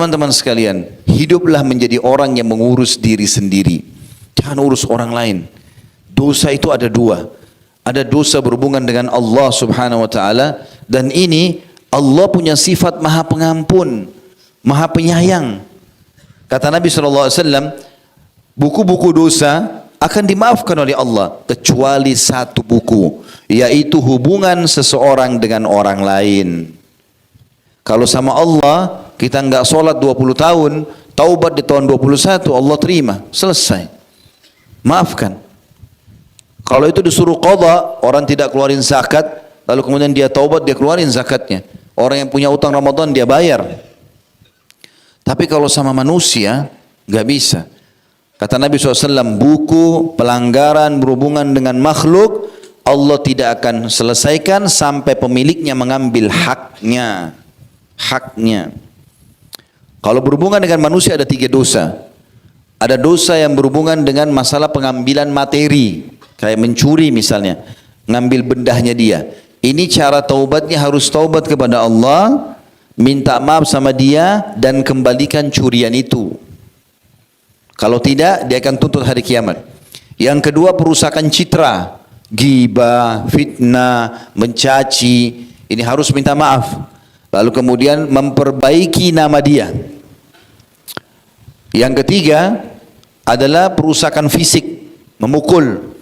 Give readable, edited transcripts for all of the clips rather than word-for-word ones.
Teman-teman sekalian, hiduplah menjadi orang yang mengurus diri sendiri. Jangan urus orang lain. Dosa itu ada dua. Ada dosa berhubungan dengan Allah subhanahu wa ta'ala. Dan ini Allah punya sifat maha pengampun, maha penyayang. Kata Nabi SAW, buku-buku dosa akan dimaafkan oleh Allah. Kecuali satu buku, yaitu hubungan seseorang dengan orang lain. Kalau sama Allah, kita enggak sholat 20 tahun, taubat di tahun 21, Allah terima, selesai. Maafkan. Kalau itu disuruh qadha, orang tidak keluarin zakat, lalu kemudian dia taubat, dia keluarin zakatnya. Orang yang punya utang Ramadan, dia bayar. Tapi kalau sama manusia, enggak bisa. Kata Nabi SAW, buku pelanggaran berhubungan dengan makhluk, Allah tidak akan selesaikan sampai pemiliknya mengambil haknya. Haknya. Kalau berhubungan dengan manusia ada 3 dosa. Ada dosa yang berhubungan dengan masalah pengambilan materi, kayak mencuri misalnya, ngambil bendahnya dia. Ini cara taubatnya harus taubat kepada Allah, minta maaf sama dia dan kembalikan curian itu. Kalau tidak, dia akan tuntut hari kiamat. Yang kedua, perusakan citra, ghibah, fitnah, mencaci, ini harus minta maaf. Lalu kemudian memperbaiki nama dia. Yang ketiga adalah perusakan fisik, memukul,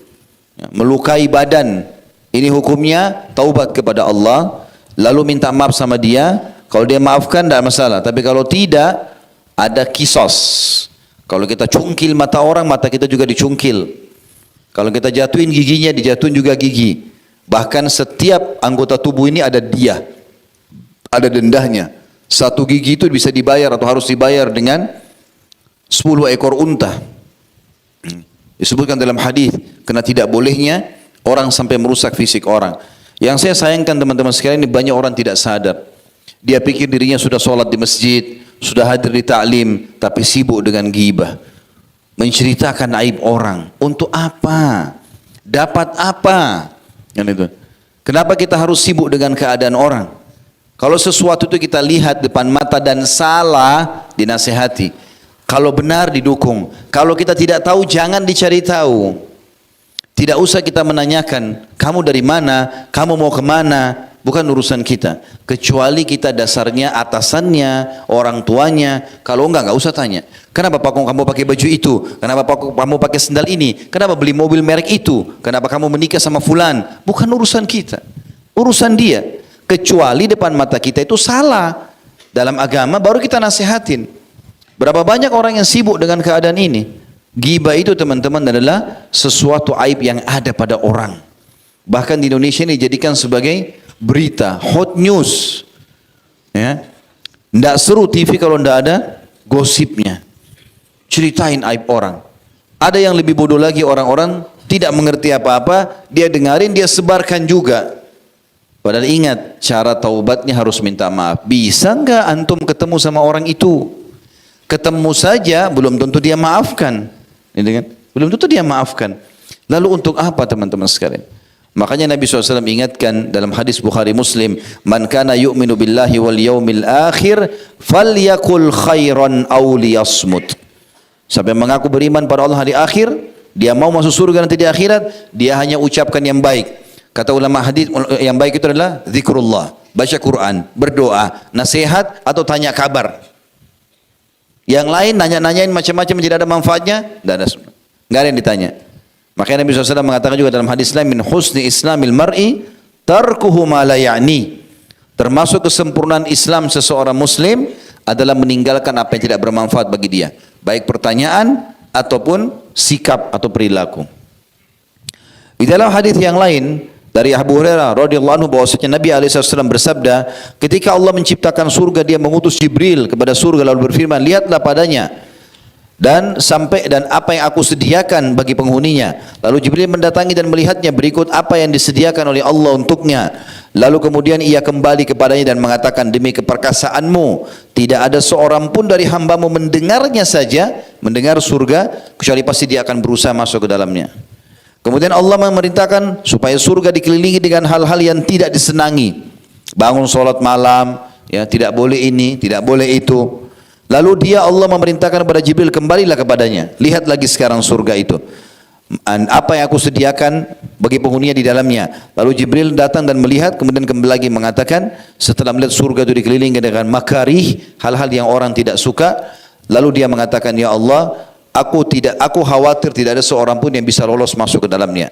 melukai badan. Ini hukumnya taubat kepada Allah, lalu minta maaf sama dia. Kalau dia maafkan tidak masalah, tapi kalau tidak, ada kisos. Kalau kita cungkil mata orang, mata kita juga dicungkil. Kalau kita jatuhin giginya, dijatuhin juga gigi. Bahkan setiap anggota tubuh ini ada dia, ada dendahnya. Satu gigi itu bisa dibayar atau harus dibayar dengan 10 ekor unta. Disebutkan dalam hadis, karena tidak bolehnya orang sampai merusak fisik orang. Yang saya sayangkan teman-teman sekalian, ini banyak orang tidak sadar. Dia pikir dirinya sudah sholat di masjid, sudah hadir di ta'lim, tapi sibuk dengan ghibah, menceritakan aib orang. Untuk apa? Dapat apa? Kenapa kita harus sibuk dengan keadaan orang? Kalau sesuatu itu kita lihat depan mata dan salah, dinasihati. Kalau benar, didukung. Kalau kita tidak tahu, jangan dicari tahu. Tidak usah kita menanyakan, kamu dari mana, kamu mau kemana. Bukan urusan kita. Kecuali kita dasarnya atasannya, orang tuanya. Kalau enggak usah tanya. Kenapa Pak kamu pakai baju itu? Kenapa Pak kamu pakai sendal ini? Kenapa beli mobil merek itu? Kenapa kamu menikah sama fulan? Bukan urusan kita. Urusan dia. Kecuali depan mata kita itu salah. Dalam agama baru kita nasihatin. Berapa banyak orang yang sibuk dengan keadaan ini? Ghibah itu teman-teman adalah sesuatu aib yang ada pada orang. Bahkan di Indonesia ini dijadikan sebagai berita, hot news. Ya. Tidak seru TV kalau tidak ada gosipnya. Ceritain aib orang. Ada yang lebih bodoh lagi, orang-orang tidak mengerti apa-apa, dia dengarin, dia sebarkan juga. Padahal ingat, cara taubatnya harus minta maaf. Bisa enggak antum ketemu sama orang itu? Ketemu saja, belum tentu dia maafkan. Belum tentu dia maafkan. Lalu untuk apa teman-teman sekalian? Makanya Nabi SAW ingatkan dalam hadis Bukhari Muslim, man kana yu'minu billahi wal yaumil akhir falyakul khairan aw liyasmut. Siapa yang mengaku beriman pada Allah hari akhir, dia mau masuk surga nanti di akhirat, dia hanya ucapkan yang baik. Kata ulama hadis, yang baik itu adalah zikrullah, baca Quran, berdoa, nasihat atau tanya kabar. Yang lain nanya-nanyain macam-macam tidak ada manfaatnya, tidak ada yang ditanya. Makanya Nabi SAW mengatakan juga dalam hadis lain, min husni islamil mar'i tarkuhu ma la ya'ni. Termasuk kesempurnaan Islam seseorang muslim adalah meninggalkan apa yang tidak bermanfaat bagi dia, baik pertanyaan ataupun sikap atau perilaku. Di dalam hadis yang lain dari Abu Hurairah radhiyallahu anhu bahwasanya Nabi SAW bersabda, ketika Allah menciptakan surga, dia mengutus Jibril kepada surga lalu berfirman, lihatlah padanya dan apa yang aku sediakan bagi penghuninya. Lalu Jibril mendatangi dan melihatnya berikut apa yang disediakan oleh Allah untuknya. Lalu kemudian ia kembali kepadanya dan mengatakan, demi keperkasaanmu tidak ada seorang pun dari hambamu mendengarnya saja, mendengar surga, kecuali pasti dia akan berusaha masuk ke dalamnya. Kemudian Allah memerintahkan supaya surga dikelilingi dengan hal-hal yang tidak disenangi. Bangun sholat malam, ya tidak boleh ini, tidak boleh itu. Lalu dia Allah memerintahkan kepada Jibril, kembalilah kepadanya. Lihat lagi sekarang surga itu. Apa yang aku sediakan bagi penghuninya di dalamnya. Lalu Jibril datang dan melihat, kemudian kembali lagi mengatakan, setelah melihat surga itu dikelilingi dengan makarih, hal-hal yang orang tidak suka, lalu dia mengatakan, ya Allah, aku khawatir tidak ada seorang pun yang bisa lolos masuk ke dalamnya.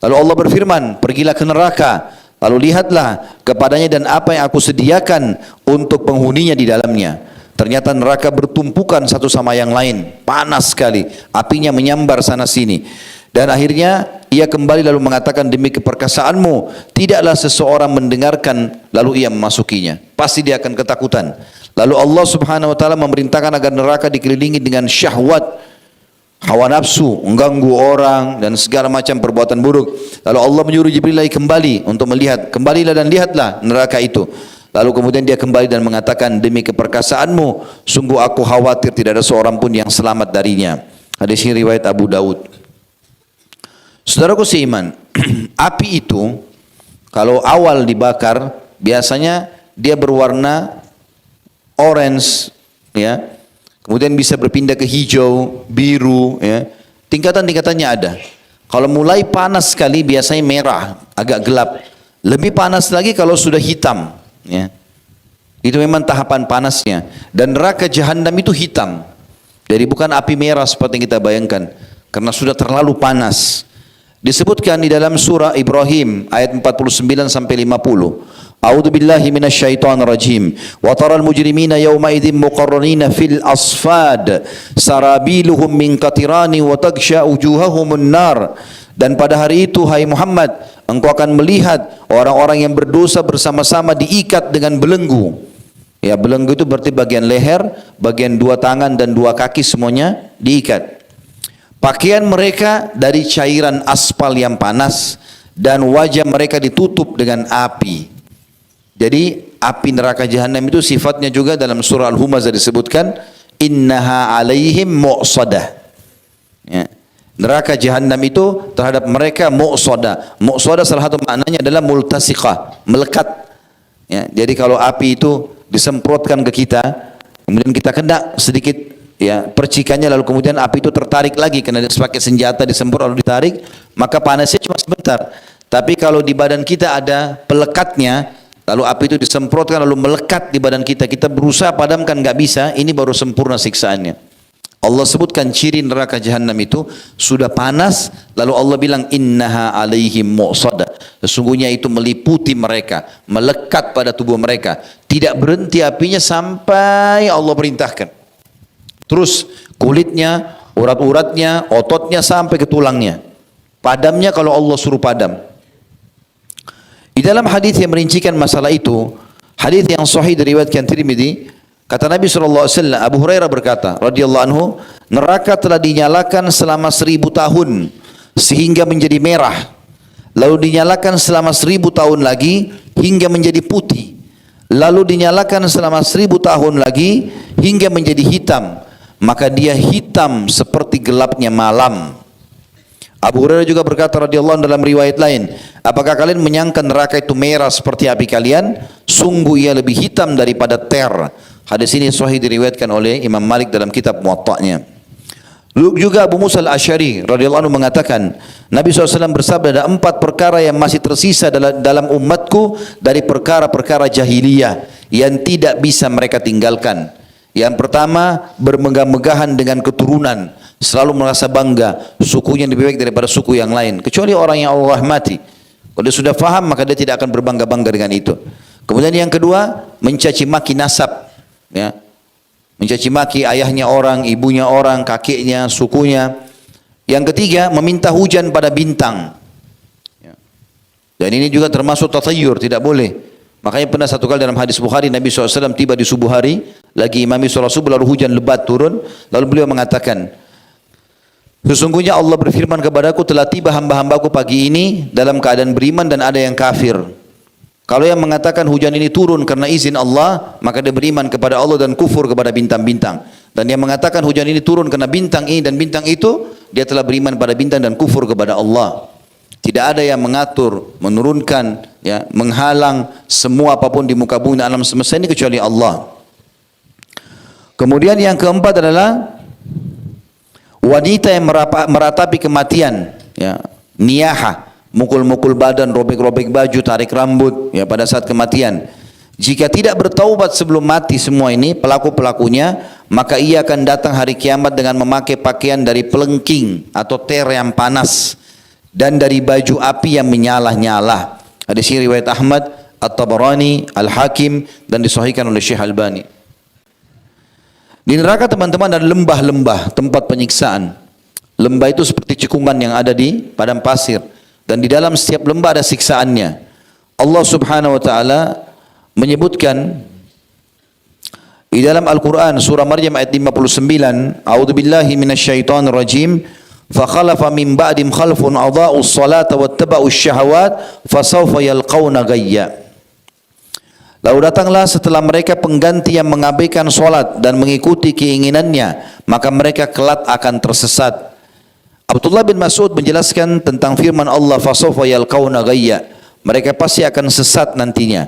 Lalu Allah berfirman, pergilah ke neraka, lalu lihatlah kepadanya dan apa yang aku sediakan untuk penghuninya di dalamnya. Ternyata neraka bertumpukan satu sama yang lain, panas sekali, apinya menyambar sana sini. Dan akhirnya ia kembali lalu mengatakan, demi keperkasaanmu tidaklah seseorang mendengarkan lalu ia memasukinya. Pasti dia akan ketakutan. Lalu Allah Subhanahu wa taala memerintahkan agar neraka dikelilingi dengan syahwat, hawa nafsu, mengganggu orang dan segala macam perbuatan buruk. Lalu Allah menyuruh Jibril lagi kembali untuk melihat, kembalilah dan lihatlah neraka itu. Lalu kemudian dia kembali dan mengatakan, demi keperkasaanmu sungguh aku khawatir tidak ada seorang pun yang selamat darinya. Hadis ini riwayat Abu Daud. Saudaraku seiman, api itu kalau awal dibakar biasanya dia berwarna orange, ya. Kemudian bisa berpindah ke hijau, biru, ya. Tingkatan-tingkatannya ada. Kalau mulai panas sekali biasanya merah, agak gelap. Lebih panas lagi kalau sudah hitam, ya. Itu memang tahapan panasnya. Dan neraka jahanam itu hitam. Jadi bukan api merah seperti yang kita bayangkan, karena sudah terlalu panas. Disebutkan di dalam surah Ibrahim ayat 49 sampai 50. A'udzu billahi minasyaitonir rajim. Wa taral mujrimina yawma idzin muqarranina fil asfad sarabiluhum min qatirani wa taghsha wujuhahumun nar. Dan pada hari itu hai Muhammad, engkau akan melihat orang-orang yang berdosa bersama-sama diikat dengan belenggu. Ya, belenggu itu berarti bagian leher, bagian dua tangan dan dua kaki semuanya diikat. Pakaian mereka dari cairan aspal yang panas dan wajah mereka ditutup dengan api. Jadi api neraka jahanam itu sifatnya juga dalam surah Al-Humazah disebutkan, innaha alaihim mu'sadah. Ya. Neraka jahanam itu terhadap mereka mu'sadah. Mu'sadah salah satu maknanya adalah multasiqah, melekat. Ya. Jadi kalau api itu disemprotkan ke kita, kemudian kita kena sedikit, ya, percikannya, lalu kemudian api itu tertarik lagi karena dia pakai senjata, disemprot lalu ditarik, maka panasnya cuma sebentar. Tapi kalau di badan kita ada pelekatnya, lalu api itu disemprotkan lalu melekat di badan kita, kita berusaha padamkan nggak bisa, ini baru sempurna siksaannya. Allah sebutkan ciri neraka jahanam itu sudah panas, lalu Allah bilang innaha alaihim mu'sadah. Sesungguhnya itu meliputi mereka, melekat pada tubuh mereka, tidak berhenti apinya sampai Allah perintahkan. Terus kulitnya, urat-uratnya, ototnya sampai ke tulangnya. Padamnya kalau Allah suruh padam. Di dalam hadis yang merincikan masalah itu, hadis yang sahih diriwayatkan Tirmidzi, kata Nabi SAW, Abu Hurairah berkata, radhiyallahu anhu, neraka telah dinyalakan selama 1000 tahun sehingga menjadi merah. Lalu dinyalakan selama 1000 tahun lagi hingga menjadi putih. Lalu dinyalakan selama 1000 tahun lagi hingga menjadi hitam. Maka dia hitam seperti gelapnya malam. Abu Hurairah juga berkata radhiyallahu anhu dalam riwayat lain, apakah kalian menyangka neraka itu merah seperti api kalian? Sungguh ia lebih hitam daripada ter. Hadis ini sahih diriwayatkan oleh Imam Malik dalam kitab Muwatta'nya. Juga Abu Musa al-Asy'ari radhiyallahu anhu mengatakan, Nabi SAW bersabda, ada 4 perkara yang masih tersisa dalam umatku dari perkara-perkara jahiliyah yang tidak bisa mereka tinggalkan. Yang pertama, bermegah-megahan dengan keturunan, selalu merasa bangga sukunya lebih baik daripada suku yang lain, kecuali orang yang Allah rahmati. Kalau dia sudah faham maka dia tidak akan berbangga-bangga dengan itu. Kemudian yang kedua, mencaci maki nasab, ya. Mencaci maki ayahnya orang, ibunya orang, kakeknya, sukunya. Yang ketiga, meminta hujan pada bintang, ya. Dan ini juga termasuk tathayyur, tidak boleh. Makanya pernah satu kali dalam hadis Bukhari, Nabi SAW tiba di subuh hari, lagi imami sholat subuh, lalu hujan lebat turun, lalu beliau mengatakan, sesungguhnya Allah berfirman kepadaku, telah tiba hamba-hambaku pagi ini dalam keadaan beriman dan ada yang kafir. Kalau yang mengatakan hujan ini turun karena izin Allah, maka dia beriman kepada Allah dan kufur kepada bintang-bintang. Dan yang mengatakan hujan ini turun karena bintang ini dan bintang itu, dia telah beriman pada bintang dan kufur kepada Allah. Tidak ada yang mengatur, menurunkan, ya, menghalang semua apapun di muka bumi alam semesta ini kecuali Allah. Kemudian yang keempat adalah wanita yang meratapi kematian, ya, niyaha, mukul-mukul badan, robek-robek baju, tarik rambut, ya, pada saat kematian. Jika tidak bertaubat sebelum mati semua ini pelaku-pelakunya, maka ia akan datang hari kiamat dengan memakai pakaian dari pelengking atau ter yang panas dan dari baju api yang menyala-nyala. Hadis ini riwayat Ahmad, At-Tabarani, Al-Hakim, dan disahihkan oleh Syekh Albani. Di neraka teman-teman ada lembah-lembah, tempat penyiksaan. Lembah itu seperti cekungan yang ada di padang pasir, dan di dalam setiap lembah ada siksaannya. Allah Subhanahu wa taala menyebutkan di dalam Al-Quran surah Maryam ayat 59, A'udzubillahi minasyaitonir rajim, fakhalafa min ba'dim khalfun adha'us salata wattaba'us syahawat fasawfa yalqauna ghayya. Lalu datanglah setelah mereka pengganti yang mengabaikan solat dan mengikuti keinginannya, maka mereka kelak akan tersesat. Abdullah bin Mas'ud menjelaskan tentang firman Allah, fasawfa yalqauna ghayya, mereka pasti akan sesat nantinya.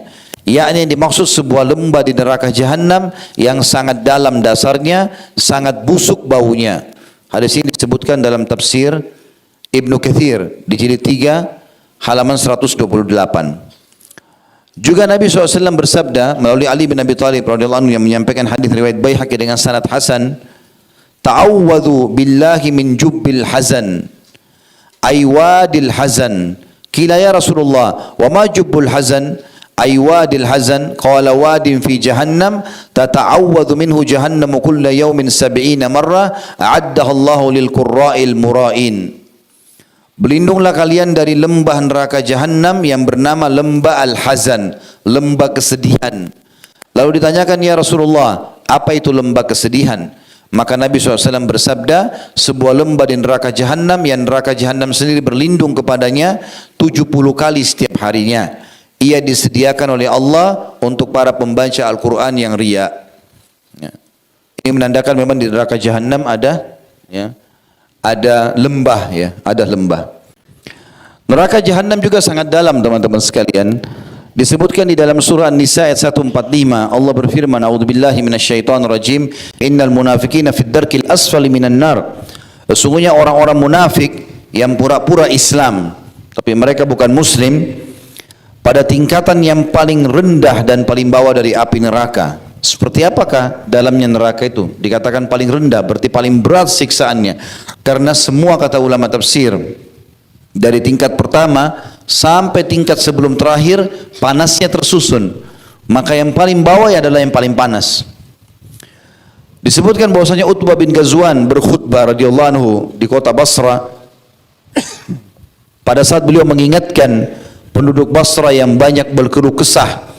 Yakni dimaksud sebuah lembah di neraka jahanam yang sangat dalam dasarnya, sangat busuk baunya. Hadis ini disebutkan dalam tafsir Ibnu Katsir di jilid 3 halaman 128. Juga Nabi SAW bersabda melalui Ali bin Abi Thalib radhiyallahu anhu yang menyampaikan hadis riwayat Baihaqi dengan sanad hasan, ta'awwadhu billahi min jubbil hazan aywadil hazan. Qila ya Rasulullah, wa ma jubbul hazan? Aywadil hazan, qala wadin fi jahannam tata'awwadhu minhu jahannamu kulla yawmin 70 marrah a'addaha Allahu lil qurra'il mura'in. Berlindunglah kalian dari lembah neraka jahanam yang bernama lembah al-hazan, lembah kesedihan. Lalu ditanyakan, ya Rasulullah, apa itu lembah kesedihan? Maka Nabi SAW bersabda, sebuah lembah di neraka jahanam yang neraka jahanam sendiri berlindung kepadanya 70 kali setiap harinya. Ia disediakan oleh Allah untuk para pembaca Al-Quran yang riya. Ya. Ini menandakan memang di neraka jahanam ada, ya, ada lembah, ya, ada lembah. Neraka jahanam juga sangat dalam teman-teman sekalian. Disebutkan di dalam surah An-Nisa ayat 145, Allah berfirman, A'udzubillahi minasyaitonir rajim, innal munafiqina fid darkil asfali minan nar. Sesungguhnya orang-orang munafik yang pura-pura Islam tapi mereka bukan muslim, pada tingkatan yang paling rendah dan paling bawah dari api neraka. Seperti apakah dalamnya neraka itu? Dikatakan paling rendah, berarti paling berat siksaannya. Karena semua kata ulama tafsir, dari tingkat pertama sampai tingkat sebelum terakhir, panasnya tersusun. Maka yang paling bawah adalah yang paling panas. Disebutkan bahwasanya Utbah bin Ghazwan berkhutbah radhiyallahu anhu di kota Basra. Pada saat beliau mengingatkan penduduk Basra yang banyak berkeluh kesah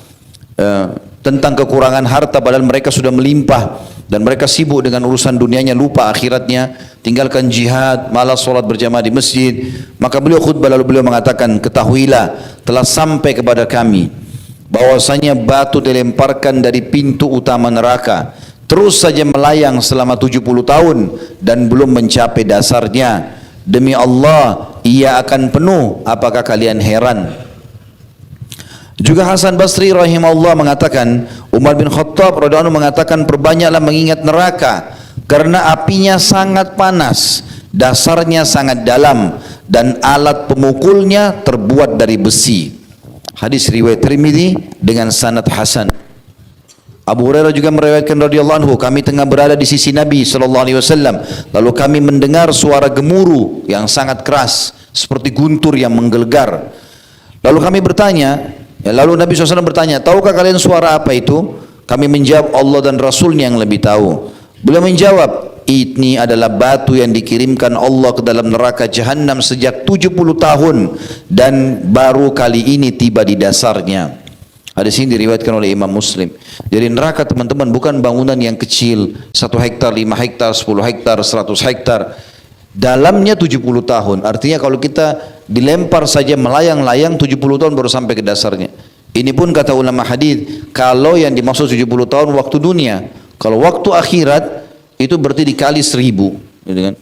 tentang kekurangan harta, padahal mereka sudah melimpah dan mereka sibuk dengan urusan dunianya, lupa akhiratnya, tinggalkan jihad, malas sholat berjamaah di masjid. Maka beliau khutbah lalu beliau mengatakan, ketahuilah telah sampai kepada kami bahwasanya batu dilemparkan dari pintu utama neraka, terus saja melayang selama 70 tahun dan belum mencapai dasarnya. Demi Allah, ia akan penuh, apakah kalian heran? Juga Hasan Basri rahimahullah mengatakan, Umar bin Khattab radhiyallahu anhu mengatakan, perbanyaklah mengingat neraka karena apinya sangat panas, dasarnya sangat dalam, dan alat pemukulnya terbuat dari besi. Hadis riwayat Tirmidzi dengan sanad hasan. Abu Hurairah juga meriwayatkan radhiyallahu anhu, kami tengah berada di sisi Nabi sallallahu alaihi wasallam, lalu kami mendengar suara gemuruh yang sangat keras seperti guntur yang menggelegar. Lalu kami bertanya, lalu Nabi SAW bertanya, tahukah kalian suara apa itu? Kami menjawab, Allah dan Rasulnya yang lebih tahu. Beliau menjawab, ini adalah batu yang dikirimkan Allah ke dalam neraka jahanam sejak 70 tahun dan baru kali ini tiba di dasarnya. Hadis ini diriwayatkan oleh Imam Muslim. Jadi neraka teman-teman bukan bangunan yang kecil, 1 hektar, 5 hektar, 10 hektar, 100 hektar. Dalamnya 70 tahun. Artinya kalau kita dilempar saja melayang-layang 70 tahun baru sampai ke dasarnya. Ini pun kata ulama hadis, kalau yang dimaksud 70 tahun waktu dunia, kalau waktu akhirat itu berarti dikali 1000, gitu kan?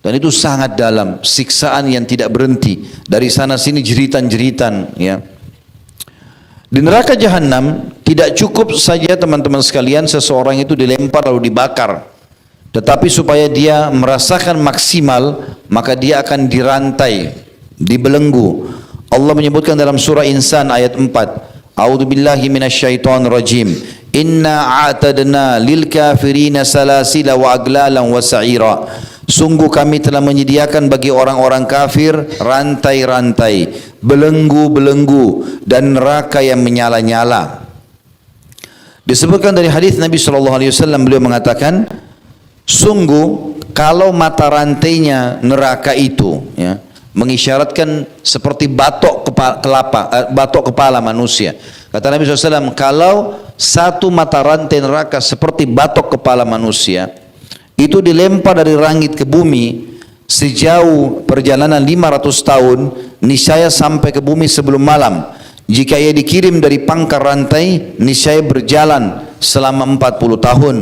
Dan itu sangat dalam, siksaan yang tidak berhenti. Dari sana sini jeritan-jeritan, ya. Di neraka jahanam Tidak cukup saja teman-teman sekalian seseorang itu dilempar lalu dibakar, tetapi supaya dia merasakan maksimal, maka dia akan dirantai, dibelenggu. Allah menyebutkan dalam surah Insan ayat 4, A'udzubillahi minasyaitonir rajim. Inna a'tadna lil kafirina salasila wa aglalan wa sa'ira. Sungguh kami telah menyediakan bagi orang-orang kafir rantai-rantai, belenggu-belenggu dan neraka yang menyala-nyala. Disebutkan dari hadis Nabi SAW, beliau mengatakan, sungguh kalau mata rantainya neraka itu, ya, mengisyaratkan seperti batok kepala manusia. Kata Nabi SAW, kalau satu mata rantai neraka seperti batok kepala manusia, itu dilempar dari langit ke bumi sejauh perjalanan 500 tahun, niscaya sampai ke bumi sebelum malam. Jika ia dikirim dari pangkal rantai, niscaya berjalan selama 40 tahun,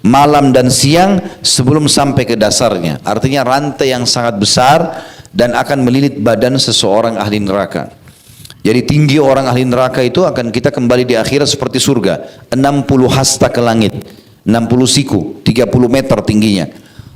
malam dan siang sebelum sampai ke dasarnya. Artinya rantai yang sangat besar dan akan melilit badan seseorang ahli neraka. Jadi tinggi orang ahli neraka itu akan kita kembali di akhirat seperti surga, 60 hasta ke langit, 60 siku, 30 meter tingginya.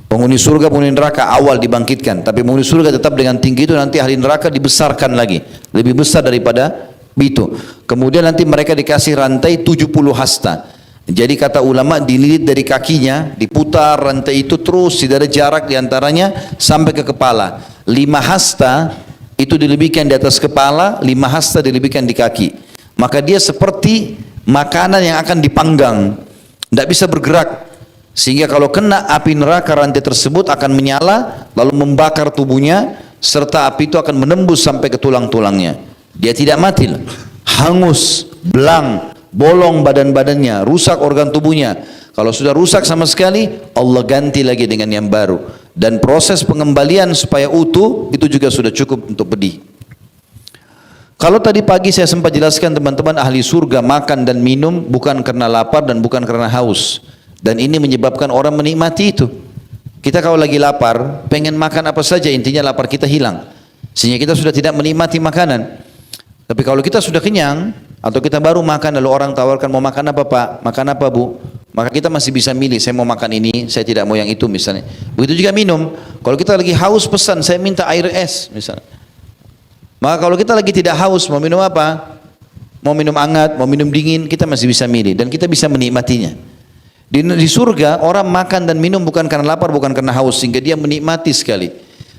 Penghuni surga, penghuni neraka awal dibangkitkan, tapi penghuni surga tetap dengan tinggi itu, nanti ahli neraka dibesarkan lagi, lebih besar daripada itu. Kemudian nanti mereka dikasih rantai 70 hasta. Jadi kata ulama, dililit dari kakinya, diputar rantai itu terus, tidak ada jarak diantaranya sampai ke kepala. 5 hasta itu dilebihkan di atas kepala, 5 hasta dilebihkan di kaki. Maka dia seperti makanan yang akan dipanggang, tidak bisa bergerak. Sehingga kalau kena api neraka, rantai tersebut akan menyala lalu membakar tubuhnya, serta api itu akan menembus sampai ke tulang-tulangnya. Dia tidak mati, hangus, belang, bolong badan-badannya, rusak organ tubuhnya. Kalau sudah rusak sama sekali, Allah ganti lagi dengan yang baru. Dan proses pengembalian supaya utuh itu juga sudah cukup untuk pedih. Kalau tadi pagi saya sempat jelaskan teman-teman, ahli surga makan dan minum bukan karena lapar dan bukan karena haus. Dan ini menyebabkan orang menikmati itu. Kita kalau lagi lapar, pengen makan apa saja, intinya lapar kita hilang. Sehingga kita sudah tidak menikmati makanan. Tapi kalau kita sudah kenyang, atau kita baru makan lalu orang tawarkan, mau makan apa Pak? Makan apa Bu? Maka kita masih bisa milih, saya mau makan ini, saya tidak mau yang itu misalnya. Begitu juga minum. Kalau kita lagi haus pesan, saya minta air es misalnya. Maka kalau kita lagi tidak haus, mau minum apa? Mau minum hangat, mau minum dingin, kita masih bisa milih. Dan kita bisa menikmatinya. Di surga, orang makan dan minum bukan karena lapar, bukan karena haus, sehingga dia menikmati sekali.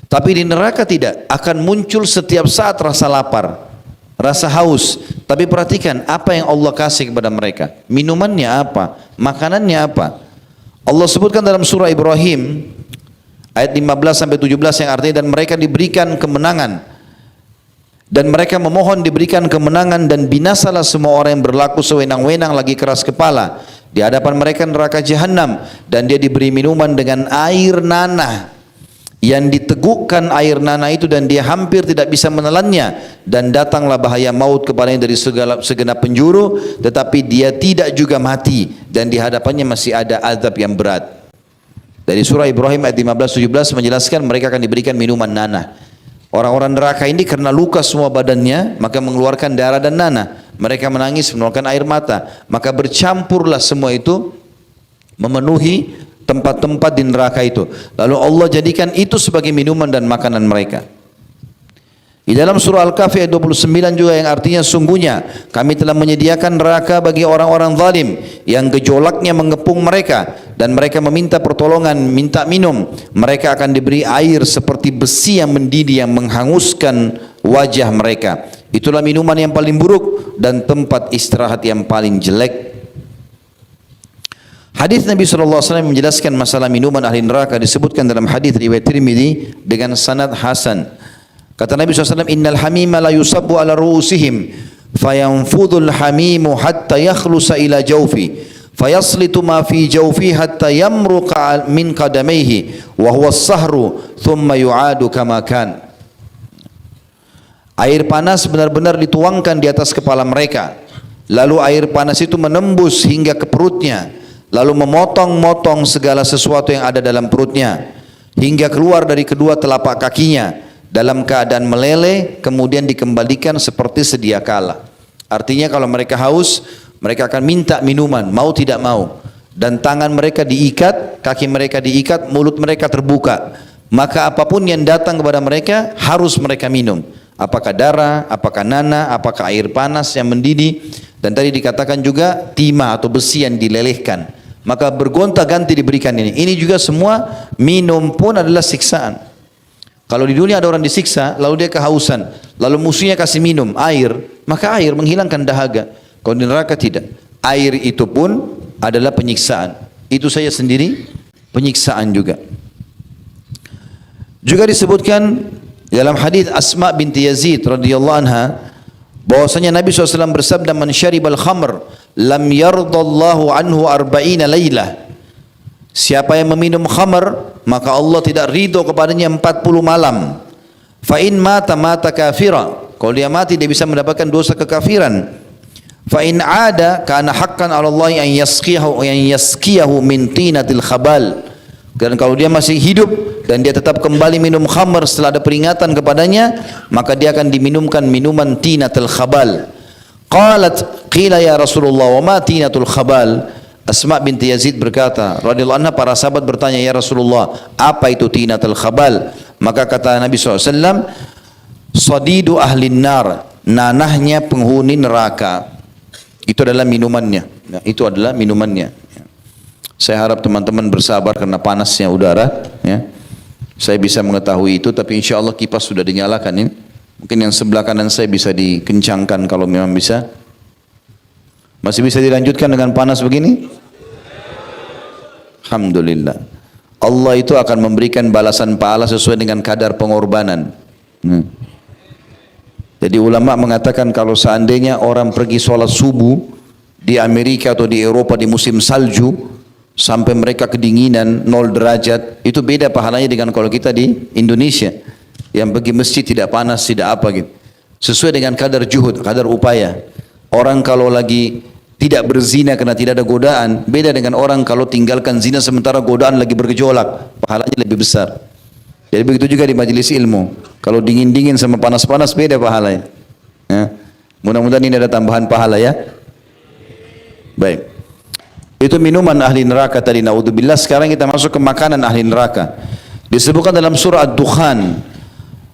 Tapi di neraka tidak, akan muncul setiap saat rasa lapar, rasa haus. Tapi perhatikan apa yang Allah kasih kepada mereka. Minumannya apa? Makanannya apa? Allah sebutkan dalam surah Ibrahim ayat 15-17 yang artinya, dan mereka diberikan kemenangan, dan mereka memohon diberikan kemenangan, dan binasalah semua orang yang berlaku sewenang-wenang lagi keras kepala. Di hadapan mereka neraka jahanam, dan dia diberi minuman dengan air nanah yang ditegukkan air nanah itu, dan dia hampir tidak bisa menelannya, dan datanglah bahaya maut kepadanya dari segenap penjuru, tetapi dia tidak juga mati, dan di hadapannya masih ada azab yang berat. Dari surah Ibrahim ayat 15-17 menjelaskan mereka akan diberikan minuman nanah. Orang-orang neraka ini karena luka semua badannya, maka mengeluarkan darah dan nanah. Mereka menangis, mengeluarkan air mata, maka bercampurlah semua itu memenuhi tempat-tempat di neraka itu. Lalu Allah jadikan itu sebagai minuman dan makanan mereka. Di dalam surah Al-Kahfi ayat 29 juga yang artinya, sungguhnya kami telah menyediakan neraka bagi orang-orang zalim yang gejolaknya mengepung mereka, dan mereka meminta pertolongan, minta minum. Mereka akan diberi air seperti besi yang mendidih yang menghanguskan wajah mereka. Itulah minuman yang paling buruk dan tempat istirahat yang paling jelek. Hadis Nabi SAW menjelaskan masalah minuman ahli neraka, disebutkan dalam hadis riwayat Tirmidzi dengan sanad hasan. Kata Nabi SAW, innal hamima la yusabbu ala ru'usihim fayanfudul hamimu hatta yakhlusa ila jawfi fayaslitu ma fi jawfi hatta yamruqa min qadamaihi wa huwa as-sahru thumma yu'adu kama kan. Air panas benar-benar dituangkan di atas kepala mereka, lalu air panas itu menembus hingga ke perutnya, lalu memotong-motong segala sesuatu yang ada dalam perutnya hingga keluar dari kedua telapak kakinya dalam keadaan meleleh, kemudian dikembalikan seperti sedia kala. Artinya kalau mereka haus, Mereka akan minta minuman, mau tidak mau. Dan tangan mereka diikat, kaki mereka diikat, mulut mereka terbuka. Maka apapun yang datang kepada mereka harus mereka minum. Apakah darah, apakah nanah, apakah air panas yang mendidih. Dan tadi dikatakan juga timah atau besi yang dilelehkan. Maka bergonta-ganti diberikan ini. Ini juga semua minum pun adalah siksaan. Kalau di dunia ada orang disiksa, lalu dia kehausan, lalu musuhnya kasih minum air, maka air menghilangkan dahaga. Kalau di neraka tidak. Air itu pun adalah penyiksaan. Itu saya sendiri penyiksaan juga. Juga disebutkan dalam hadis Asma binti Yazid radhiyallahu anha bahwasanya Nabi SAW bersabda, man syaribal khamr lam yardallahu anhu arba'ina laylah. Siapa yang meminum khamr, maka Allah tidak ridho kepadanya 40 malam. Fa in mata mata kafira. Kalau dia mati dia bisa mendapatkan dosa kekafiran. Fa in ada kana haqqan 'ala Allah an yasqiyahu min tinatil khabal. Dan kalau dia masih hidup dan dia tetap kembali minum khamr setelah ada peringatan kepadanya, maka dia akan diminumkan minuman tinatul khabal. Qalat qila ya Rasulullah wa ma tinatul khabal? Asma binti Yazid berkata radhiyallahu anha, para sahabat bertanya, ya Rasulullah, apa itu tinatul khabal? Maka kata Nabi SAW, sadidu ahlin nar, nanahnya penghuni neraka. Itu adalah minumannya. Nah, itu adalah minumannya. Saya harap teman-teman bersabar karena panasnya udara. Ya. Saya bisa mengetahui itu, tapi insya Allah kipas sudah dinyalakan ini. Mungkin yang sebelah kanan saya bisa dikencangkan kalau memang bisa. Masih bisa dilanjutkan dengan panas begini? Alhamdulillah. Allah itu akan memberikan balasan pahala sesuai dengan kadar pengorbanan. Jadi ulama mengatakan kalau seandainya orang pergi sholat subuh di Amerika atau di Eropa di musim salju sampai mereka kedinginan 0 derajat, itu beda pahalanya dengan kalau kita di Indonesia yang pergi masjid tidak panas, tidak apa gitu. Sesuai dengan kadar juhud, kadar upaya. Orang kalau lagi tidak berzina karena tidak ada godaan, beda dengan orang kalau tinggalkan zina sementara godaan lagi bergejolak, pahalanya lebih besar. Jadi begitu juga di majelis ilmu. Kalau dingin-dingin sama panas-panas beda pahalanya. Ya. Mudah-mudahan ini ada tambahan pahala ya. Baik. Itu minuman ahli neraka tadi, naudzubillah. Sekarang kita masuk ke makanan ahli neraka. Disebutkan dalam surah Ad-Dukhan.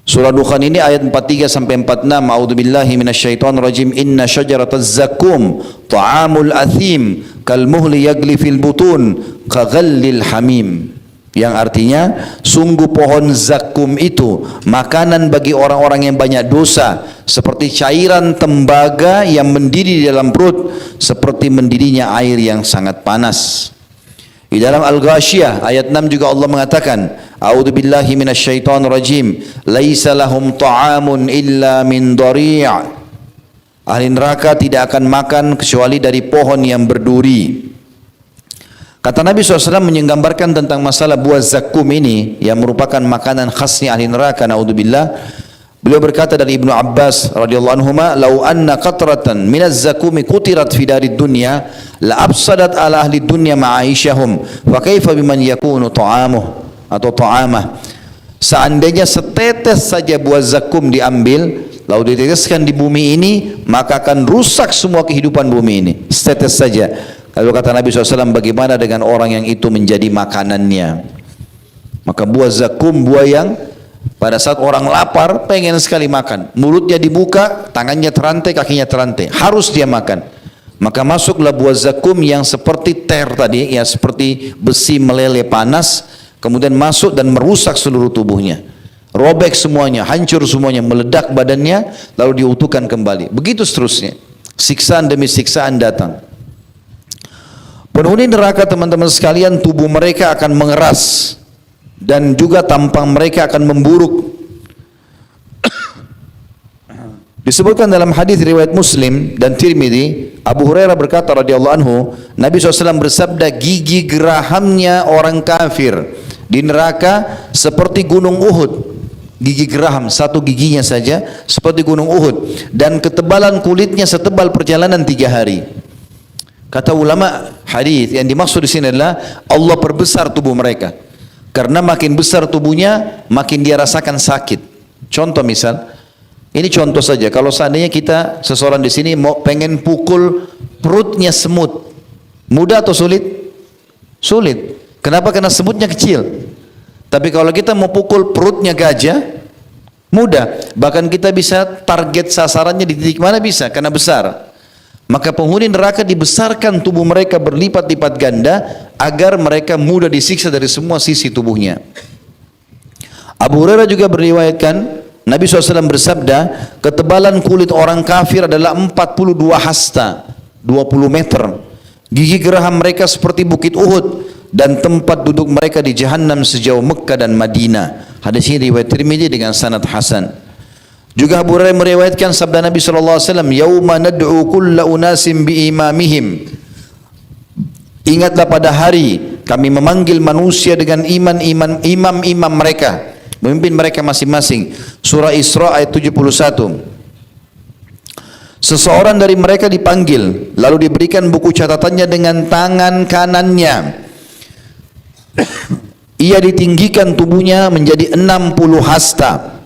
Surah Dukhan ini ayat 43 sampai 46. A'udzubillahi minasyaitonir rajim. Inna syajarataz zakum ta'amul athim kalmuhli yagli fil butun kaghallil hamim. Yang artinya sungguh pohon zakum itu makanan bagi orang-orang yang banyak dosa, seperti cairan tembaga yang mendidih di dalam perut, seperti mendidihnya air yang sangat panas. Di dalam Al-Ghashiyah ayat 6 juga Allah mengatakan, a'udzubillahi minasyaitonir rajim, laisa lahum ta'amun illa min dhari'. Ahli neraka tidak akan makan kecuali dari pohon yang berduri. Kata Nabi SAW menggambarkan tentang masalah buah zakum ini yang merupakan makanan khasnya ahli neraka, naudzubillah. Beliau berkata dari Ibnu Abbas radhiyallahu anhuma, "Lau anna qatratan minaz zakumi qutirat fi darid dunya la afsadat ala ahli dunya ma'aishahum, fa kaifa biman yakunu ta'amuh atau ta'amah." Seandainya setetes saja buah zakum diambil lalu diteteskan di bumi ini, maka akan rusak semua kehidupan bumi ini. Setetes saja. Lalu kata Nabi SAW, bagaimana dengan orang yang itu menjadi makanannya? Maka buah zakum, buah yang pada saat orang lapar pengen sekali makan, mulutnya dibuka, tangannya terantai, kakinya terantai, harus dia makan. Maka masuklah buah zakum yang seperti ter tadi, ya seperti besi meleleh panas, kemudian masuk dan merusak seluruh tubuhnya, robek semuanya, hancur semuanya, meledak badannya, lalu diutuhkan kembali. Begitu seterusnya, siksaan demi siksaan datang. Penghuni neraka, teman-teman sekalian, tubuh mereka akan mengeras dan juga tampang mereka akan memburuk. Disebutkan dalam hadis riwayat Muslim dan Tirmidzi, Abu Hurairah berkata radhiyallahu anhu, Nabi SAW bersabda, gigi gerahamnya orang kafir di neraka seperti gunung Uhud. Gigi geraham, satu giginya saja seperti gunung Uhud, dan ketebalan kulitnya setebal perjalanan 3 hari. Kata ulama hadis, yang dimaksud di sini adalah Allah perbesar tubuh mereka. Karena makin besar tubuhnya, makin dia rasakan sakit. Contoh misal, ini contoh saja. Kalau seandainya kita seseorang di sini mau pengen pukul perutnya semut. Mudah atau sulit? Sulit. Kenapa? Karena semutnya kecil. Tapi kalau kita mau pukul perutnya gajah, mudah. Bahkan kita bisa target sasarannya di titik mana bisa, karena besar. Maka penghuni neraka dibesarkan tubuh mereka berlipat-lipat ganda agar mereka mudah disiksa dari semua sisi tubuhnya. Abu Hurairah juga beriwayatkan, Nabi SAW bersabda, ketebalan kulit orang kafir adalah 42 hasta, 20 meter. Gigi geraham mereka seperti bukit Uhud, dan tempat duduk mereka di Jahannam sejauh Mekah dan Madinah. Hadis ini riwayat Tirmidzi dengan sanad hasan. Juga Abu Hurairah meriwayatkan sabda Nabi SAW, yauma nad'u kulla unasim biimamihim. Ingatlah pada hari kami memanggil manusia dengan imam-imam mereka, memimpin mereka masing-masing. Surah Isra ayat 71. Seseorang dari mereka dipanggil, lalu diberikan buku catatannya dengan tangan kanannya. Ia ditinggikan tubuhnya menjadi 60 hasta,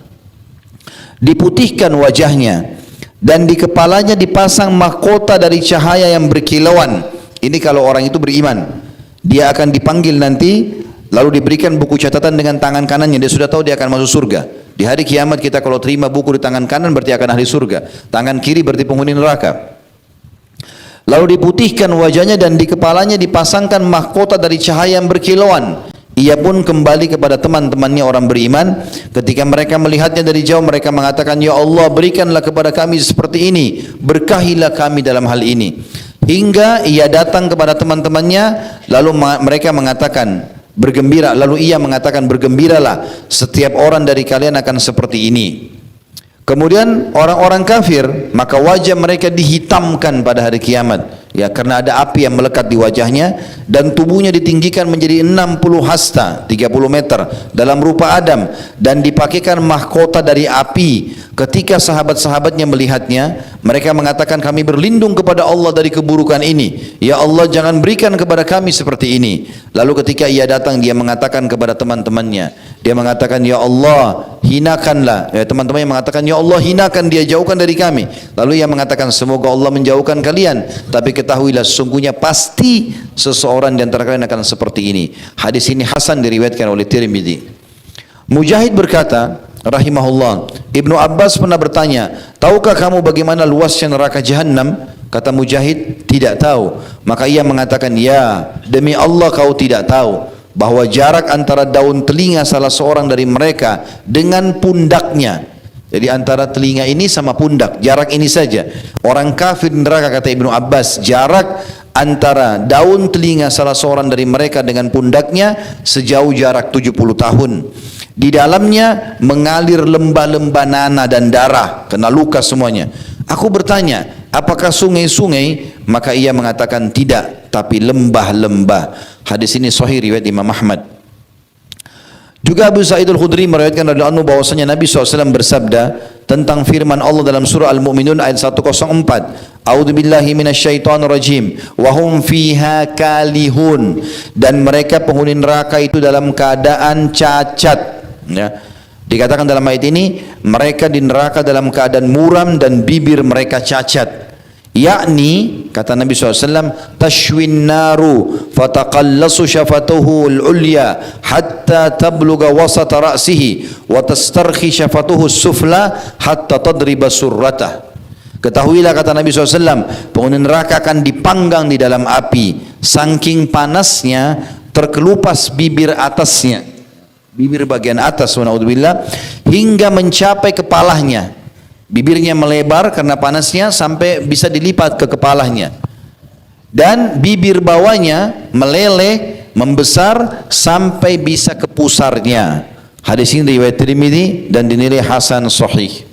diputihkan wajahnya, dan di kepalanya dipasang mahkota dari cahaya yang berkilauan. Ini kalau orang itu beriman. Dia akan dipanggil nanti, lalu diberikan buku catatan dengan tangan kanannya. Dia sudah tahu dia akan masuk surga. Di hari kiamat kita kalau terima buku di tangan kanan berarti akan ahli surga, tangan kiri berarti penghuni neraka. Lalu diputihkan wajahnya dan di kepalanya dipasangkan mahkota dari cahaya yang berkilauan. Ia pun kembali kepada teman-temannya orang beriman. Ketika mereka melihatnya dari jauh, mereka mengatakan, ya Allah, berikanlah kepada kami seperti ini, berkahilah kami dalam hal ini. Hingga ia datang kepada teman-temannya, lalu mereka mengatakan, bergembira. Lalu ia mengatakan, bergembiralah, setiap orang dari kalian akan seperti ini. Kemudian orang-orang kafir, maka wajah mereka dihitamkan pada hari kiamat, ya, karena ada api yang melekat di wajahnya, dan tubuhnya ditinggikan menjadi 60 hasta, 30 meter dalam rupa Adam, dan dipakaikan mahkota dari api. Ketika sahabat-sahabatnya melihatnya, mereka mengatakan, kami berlindung kepada Allah dari keburukan ini. Ya Allah, jangan berikan kepada kami seperti ini. Lalu ketika ia datang, dia mengatakan kepada teman-temannya, dia mengatakan, ya Allah, hinakanlah. Ya, teman-temannya mengatakan, ya Allah, hinakan dia, jauhkan dari kami. Lalu ia mengatakan, semoga Allah menjauhkan kalian, tapi ketahuilah sesungguhnya pasti seseorang di antara kalian akan seperti ini. Hadis ini hasan, diriwayatkan oleh Tirmidzi. Mujahid berkata, rahimahullah, Ibnu Abbas pernah bertanya, tahukah kamu bagaimana luasnya neraka Jahannam? Kata Mujahid, tidak tahu. Maka ia mengatakan, ya, demi Allah kau tidak tahu bahwa jarak antara daun telinga salah seorang dari mereka dengan pundaknya. Jadi antara telinga ini sama pundak, jarak ini saja. Orang kafir neraka, kata Ibnu Abbas, jarak antara daun telinga salah seorang dari mereka dengan pundaknya sejauh jarak 70 tahun. Di dalamnya mengalir lembah-lembah nanah dan darah, kena luka semuanya. Aku bertanya, apakah sungai-sungai? Maka ia mengatakan tidak, tapi lembah-lembah. Hadis ini sahih riwayat Imam Ahmad. Juga Abu Sa'id Al-Khudri meriwayatkan radhiyallahu anhu bahwasanya Nabi SAW bersabda tentang firman Allah dalam surah Al-Mu'minun ayat 104. A'udzubillahi minasyaitonirrajim wa hum fiha kalihun, dan mereka penghuni neraka itu dalam keadaan cacat. Ya. Dikatakan dalam ayat ini, mereka di neraka dalam keadaan muram dan bibir mereka cacat. Yakni, kata Nabi SAW, tashwin naru fataqallasu syafatuhu al-ulya hatta tabluga wasata ra'sihi wa tastarkhi syafatuhu sufla hatta tadriba surratah. Ketahuilah, kata Nabi SAW, penghuni neraka akan dipanggang di dalam api, saking panasnya terkelupas bibir atasnya, bibir bagian atas, wa'udzubillah, hingga mencapai kepalanya. Bibirnya melebar karena panasnya sampai bisa dilipat ke kepalanya, dan bibir bawahnya meleleh, membesar sampai bisa ke pusarnya. Hadis ini riwayat Tirmidzi dan dinilai hasan sahih.